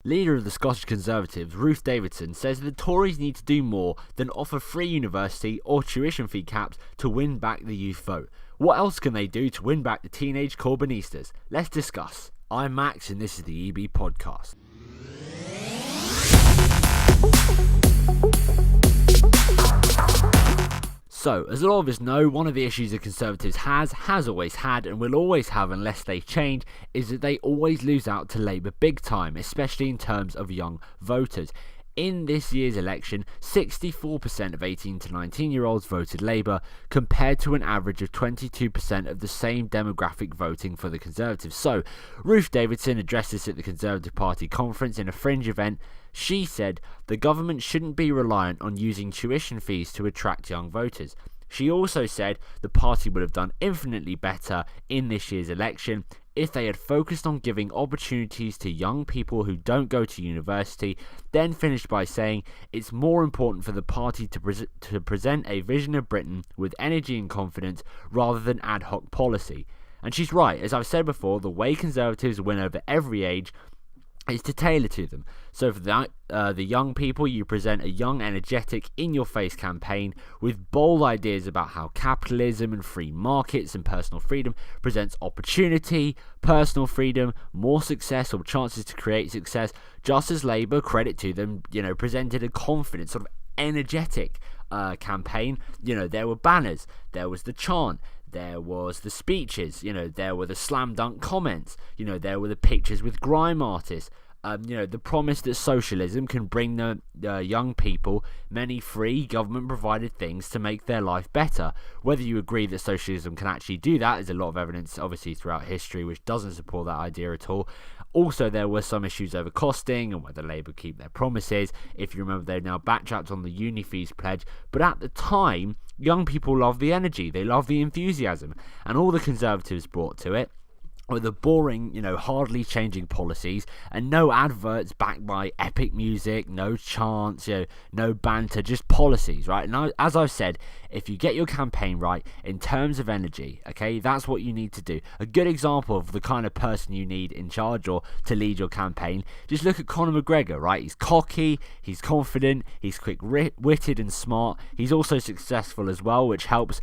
Leader of the Scottish Conservatives, Ruth Davidson, says the Tories need to do more than offer free university or tuition fee caps to win back the youth vote. What else can they do to win back the teenage corbynistas? Let's discuss. I'm Max and this is the EB Podcast. So, as a lot of us know, one of the issues the Conservatives has always had, and will always have unless they change, is that they always lose out to Labour big time, especially in terms of young voters. In this year's election, 64% of 18 to 19-year-olds voted Labour, compared to an average of 22% of the same demographic voting for the Conservatives. So, Ruth Davidson addressed this at the Conservative Party conference in a fringe event. She said the government shouldn't be reliant on using tuition fees to attract young voters. She also said the party would have done infinitely better in this year's election if they had focused on giving opportunities to young people who don't go to university, then finished by saying it's more important for the party to present a vision of Britain with energy and confidence rather than ad hoc policy. And she's right. As I've said before, the way Conservatives win over every age is to tailor to them. So for the young people, you present a young, energetic, in-your-face campaign with bold ideas about how capitalism and free markets and personal freedom presents opportunity, personal freedom, more success or chances to create success, just as Labour, credit to them, presented a confident, sort of energetic campaign. There were banners, there was the chant, there was the speeches, there were the slam dunk comments, there were the pictures with grime artists, the promise that socialism can bring the young people many free government provided things to make their life better. Whether you agree that socialism can actually do that, there's a lot of evidence obviously throughout history which doesn't support that idea at all. Also, there were some issues over costing and whether Labour keep their promises. If you remember, they've now backtracked on the uni fees pledge, but at the time, young people love the energy, they love the enthusiasm, and all the Conservatives brought to it were the boring, hardly changing policies and no adverts backed by epic music, no chants, no banter, just policies, right? And as I've said, if you get your campaign right in terms of energy, okay, that's what you need to do. A good example of the kind of person you need in charge or to lead your campaign, just look at Conor McGregor, right? He's cocky, he's confident, he's quick-witted and smart. He's also successful as well, which helps,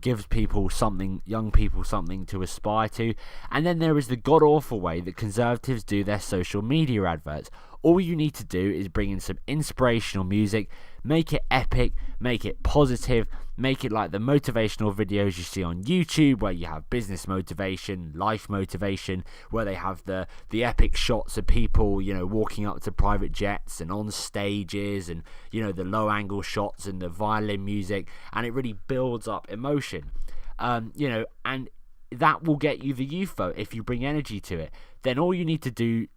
gives people something, young people something to aspire to. And then there is the god-awful way that Conservatives do their social media adverts. All you need to do is bring in some inspirational music, make it epic, make it positive, make it like the motivational videos you see on YouTube where you have business motivation, life motivation, where they have the epic shots of people, walking up to private jets and on stages and, the low angle shots and the violin music, and it really builds up emotion. And that will get you the youth vote if you bring energy to it. Then all you need to do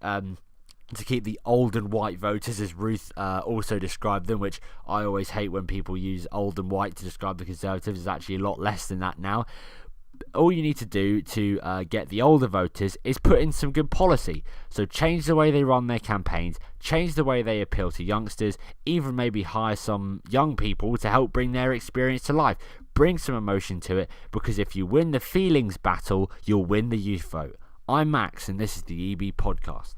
to keep the old and white voters, as Ruth also described them, which I always hate when people use old and white to describe the Conservatives, is actually a lot less than that now. All you need to do to get the older voters is put in some good policy. So change the way they run their campaigns, change the way they appeal to youngsters, even maybe hire some young people to help bring their experience to life. Bring some emotion to it, because if you win the feelings battle, you'll win the youth vote. I'm Max and this is the EB Podcast.